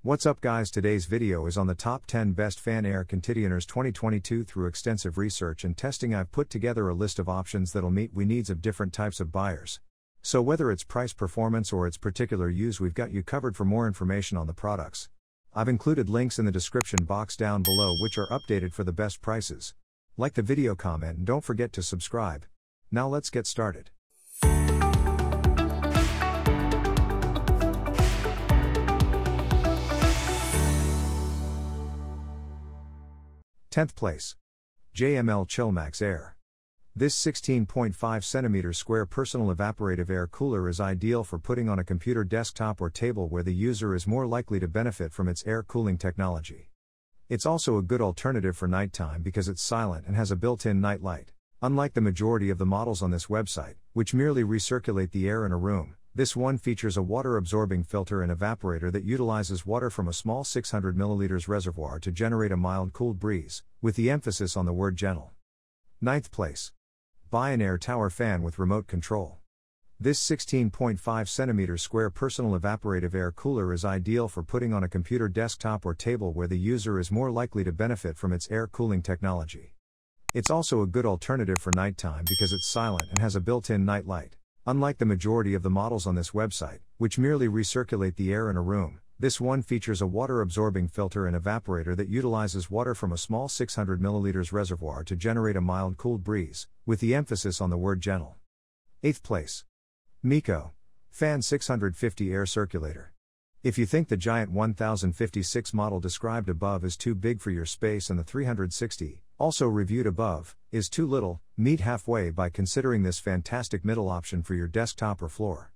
What's up guys, today's video is on the top 10 best fan air conditioners 2022. Through extensive research and testing, I've put together a list of options that'll meet the needs of different types of buyers. So whether it's price, performance, or its particular use, we've got you covered. For more information on the products, I've included links in the description box down below which are updated for the best prices. Like the video, comment, and don't forget to subscribe. Now let's get started. 10th place. JML ChillMax Air. This 16.5 cm square personal evaporative air cooler is ideal for putting on a computer desktop or table where the user is more likely to benefit from its air cooling technology. It's also a good alternative for nighttime because it's silent and has a built-in night light. Unlike the majority of the models on this website, which merely recirculate the air in a room, this one features a water-absorbing filter and evaporator that utilizes water from a small 600 ml reservoir to generate a mild cooled breeze, with the emphasis on the word gentle. 9th place. Bionair Tower Fan with Remote Control. This 16.5 cm square personal evaporative air cooler is ideal for putting on a computer desktop or table where the user is more likely to benefit from its air cooling technology. It's also a good alternative for nighttime because it's silent and has a built-in night light. Unlike the majority of the models on this website, which merely recirculate the air in a room, this one features a water-absorbing filter and evaporator that utilizes water from a small 600 ml reservoir to generate a mild cooled breeze, with the emphasis on the word gentle. 8th place. Miko Fan 650 Air Circulator. If you think the giant 1056 model described above is too big for your space and the 360, also reviewed above, is too little, meet halfway by considering this fantastic middle option for your desktop or floor.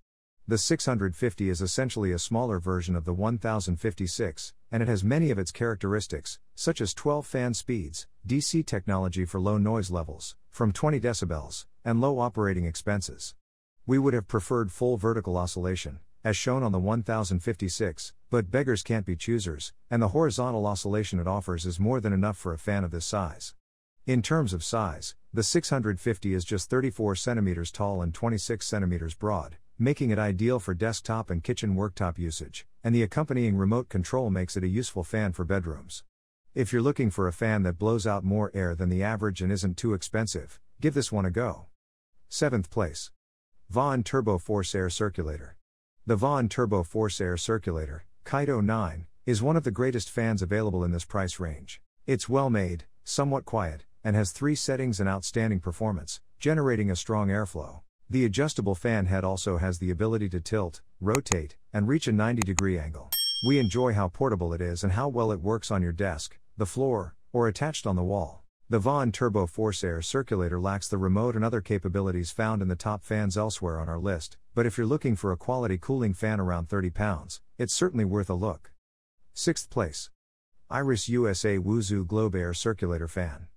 The 650 is essentially a smaller version of the 1056, and it has many of its characteristics, such as 12 fan speeds, DC technology for low noise levels, from 20 decibels, and low operating expenses. We would have preferred full vertical oscillation, as shown on the 1056, but beggars can't be choosers, and the horizontal oscillation it offers is more than enough for a fan of this size. In terms of size, the 650 is just 34 cm tall and 26 cm broad, making it ideal for desktop and kitchen worktop usage, and the accompanying remote control makes it a useful fan for bedrooms. If you're looking for a fan that blows out more air than the average and isn't too expensive, give this one a go. 7th place. Vaughan Turbo Force Air Circulator. The Vaughan Turbo Force Air Circulator, Kaito 9, is one of the greatest fans available in this price range. It's well made, somewhat quiet, and has 3 settings and outstanding performance, generating a strong airflow. The adjustable fan head also has the ability to tilt, rotate, and reach a 90-degree angle. We enjoy how portable it is and how well it works on your desk, the floor, or attached on the wall. The Vaughan Turbo Force Air Circulator lacks the remote and other capabilities found in the top fans elsewhere on our list, but if you're looking for a quality cooling fan around £30, it's certainly worth a look. 6th place. Iris USA Wuzu Globe Air Circulator Fan.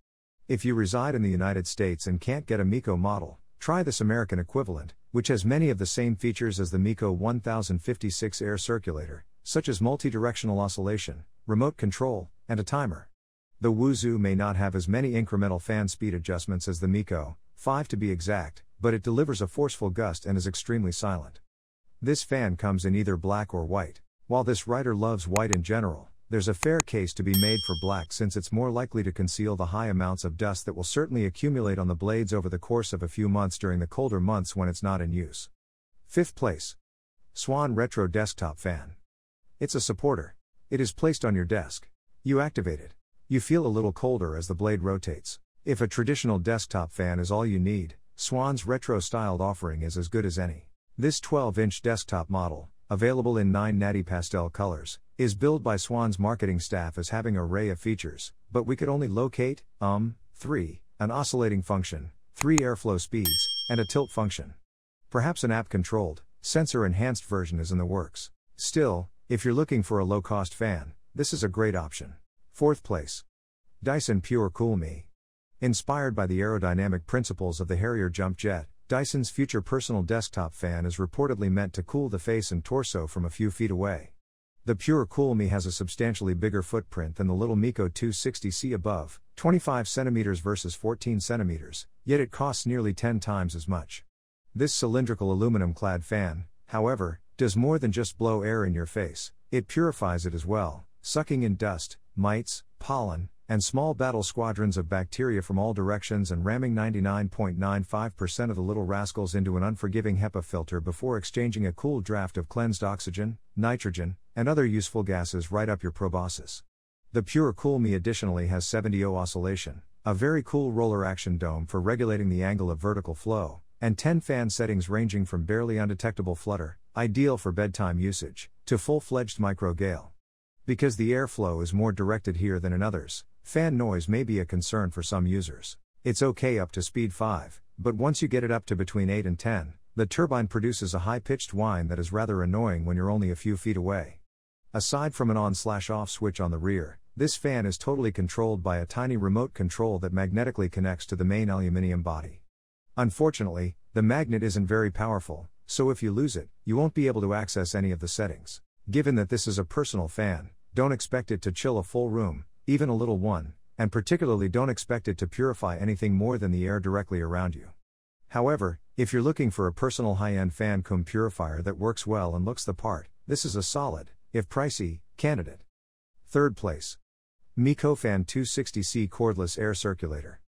If you reside in the United States and can't get a Miko model, try this American equivalent, which has many of the same features as the Miko 1056 air circulator, such as multi-directional oscillation, remote control, and a timer. The Wuzu may not have as many incremental fan speed adjustments as the Miko, 5 to be exact, but it delivers a forceful gust and is extremely silent. This fan comes in either black or white. While this writer loves white in general, there's a fair case to be made for black since it's more likely to conceal the high amounts of dust that will certainly accumulate on the blades over the course of a few months during the colder months when it's not in use. 5th place. Swan Retro Desktop Fan. It's a supporter. It is placed on your desk. You activate it. You feel a little colder as the blade rotates. If a traditional desktop fan is all you need, Swan's retro-styled offering is as good as any. This 12-inch desktop model, available in 9 natty pastel colors, is billed by Swan's marketing staff as having an array of features, but we could only locate, 3, an oscillating function, 3 airflow speeds, and a tilt function. Perhaps an app-controlled, sensor-enhanced version is in the works. Still, if you're looking for a low-cost fan, this is a great option. 4th place. Dyson Pure Cool Me. Inspired by the aerodynamic principles of the Harrier Jump Jet, Dyson's future personal desktop fan is reportedly meant to cool the face and torso from a few feet away. The Pure Cool Me has a substantially bigger footprint than the little Miko 260C above, 25 cm versus 14 cm, yet it costs nearly 10 times as much. This cylindrical aluminum-clad fan, however, does more than just blow air in your face. It purifies it as well, sucking in dust, mites, pollen, and small battle squadrons of bacteria from all directions and ramming 99.95% of the little rascals into an unforgiving HEPA filter before exchanging a cool draft of cleansed oxygen, nitrogen, and other useful gases right up your proboscis. The Pure Cool Me additionally has 70O oscillation, a very cool roller action dome for regulating the angle of vertical flow, and 10 fan settings ranging from barely undetectable flutter, ideal for bedtime usage, to full-fledged micro gale. Because the airflow is more directed here than in others, fan noise may be a concern for some users. It's okay up to speed 5, but once you get it up to between 8 and 10, the turbine produces a high-pitched whine that is rather annoying when you're only a few feet away. Aside from an on/off switch on the rear, this fan is totally controlled by a tiny remote control that magnetically connects to the main aluminium body. Unfortunately, the magnet isn't very powerful, so if you lose it, you won't be able to access any of the settings. Given that this is a personal fan, don't expect it to chill a full room, even a little one, and particularly don't expect it to purify anything more than the air directly around you. However, if you're looking for a personal high-end fan cum purifier that works well and looks the part, this is a solid, if pricey, candidate. Third place. MECOFAN 260C Cordless Air Circulator.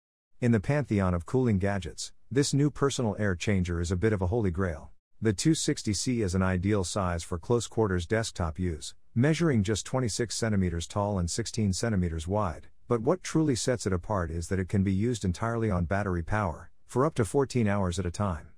In the pantheon of cooling gadgets, this new personal air changer is a bit of a holy grail. The 260C is an ideal size for close quarters desktop use, measuring just 26 centimeters tall and 16 centimeters wide, but what truly sets it apart is that it can be used entirely on battery power, for up to 14 hours at a time.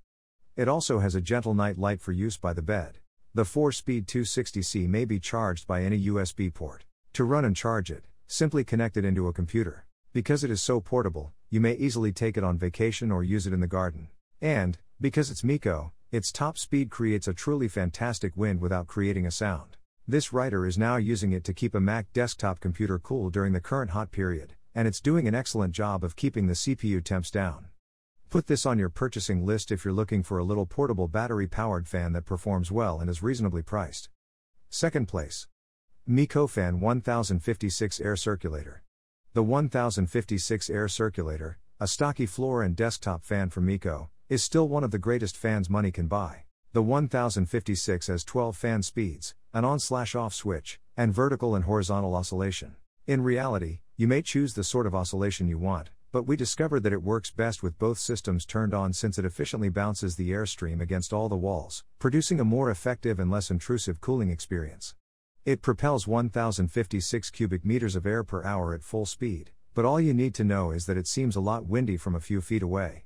It also has a gentle night light for use by the bed. The 4-speed 260C may be charged by any USB port. To run and charge it, simply connect it into a computer. Because it is so portable, you may easily take it on vacation or use it in the garden. And, because it's MECO, its top speed creates a truly fantastic wind without creating a sound. This writer is now using it to keep a Mac desktop computer cool during the current hot period, and it's doing an excellent job of keeping the CPU temps down. Put this on your purchasing list if you're looking for a little portable battery-powered fan that performs well and is reasonably priced. Second place. MECOFAN 1056 Air Circulator. The 1056 Air Circulator, a stocky floor and desktop fan from MECO, is still one of the greatest fans money can buy. The 1056 has 12 fan speeds, an on/off switch, and vertical and horizontal oscillation. In reality, you may choose the sort of oscillation you want, but we discovered that it works best with both systems turned on since it efficiently bounces the airstream against all the walls, producing a more effective and less intrusive cooling experience. It propels 1056 cubic meters of air per hour at full speed, but all you need to know is that it seems a lot windy from a few feet away.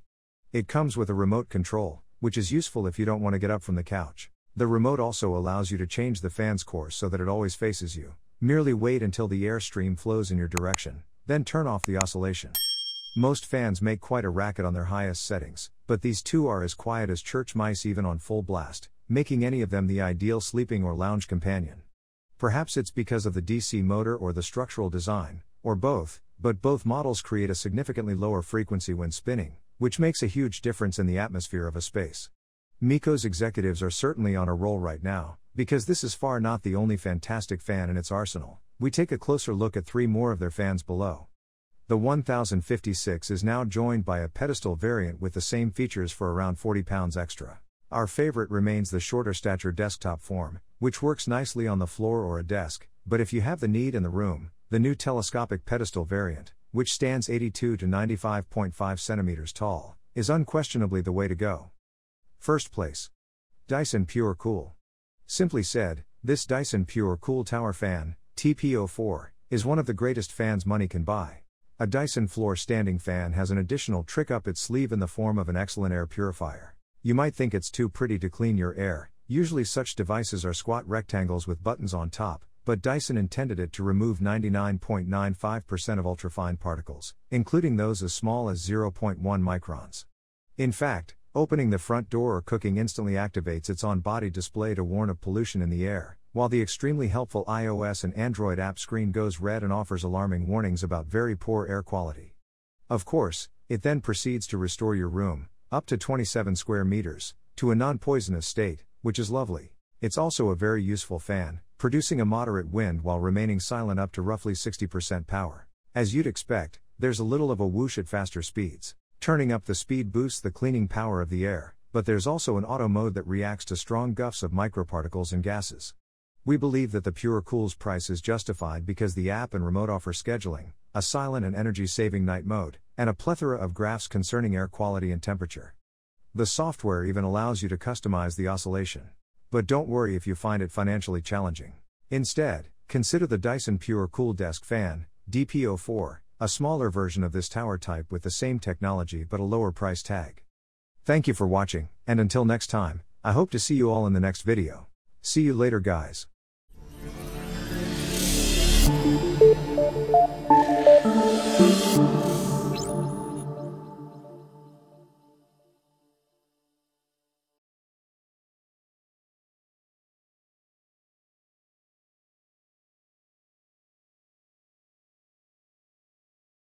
It comes with a remote control, which is useful if you don't want to get up from the couch. The remote also allows you to change the fan's course so that it always faces you. Merely wait until the airstream flows in your direction, then turn off the oscillation. Most fans make quite a racket on their highest settings, but these two are as quiet as church mice even on full blast, making any of them the ideal sleeping or lounge companion. Perhaps it's because of the DC motor or the structural design, or both, but both models create a significantly lower frequency when spinning, which makes a huge difference in the atmosphere of a space. MECO's executives are certainly on a roll right now, because this is far not the only fantastic fan in its arsenal. We take a closer look at 3 more of their fans below. The 1056 is now joined by a pedestal variant with the same features for around £40 extra. Our favorite remains the shorter stature desktop form, which works nicely on the floor or a desk, but if you have the need in the room, the new telescopic pedestal variant, which stands 82 to 95.5 centimeters tall, is unquestionably the way to go. First place. Dyson Pure Cool. Simply said, this Dyson Pure Cool Tower Fan, TP04, is one of the greatest fans money can buy. A Dyson floor standing fan has an additional trick up its sleeve in the form of an excellent air purifier. You might think it's too pretty to clean your air. Usually such devices are squat rectangles with buttons on top, but Dyson intended it to remove 99.95% of ultrafine particles, including those as small as 0.1 microns. In fact, opening the front door or cooking instantly activates its on-body display to warn of pollution in the air, while the extremely helpful iOS and Android app screen goes red and offers alarming warnings about very poor air quality. Of course, it then proceeds to restore your room, up to 27 square meters, to a non-poisonous state, which is lovely. It's also a very useful fan, producing a moderate wind while remaining silent up to roughly 60% power. As you'd expect, there's a little of a whoosh at faster speeds. Turning up the speed boosts the cleaning power of the air, but there's also an auto mode that reacts to strong gusts of microparticles and gases. We believe that the PureCool's price is justified because the app and remote offer scheduling, a silent and energy-saving night mode, and a plethora of graphs concerning air quality and temperature. The software even allows you to customize the oscillation. But don't worry if you find it financially challenging. Instead, consider the Dyson PureCool Desk Fan, DPO4, a smaller version of this tower type with the same technology but a lower price tag. Thank you for watching, and until next time, I hope to see you all in the next video. See you later, guys.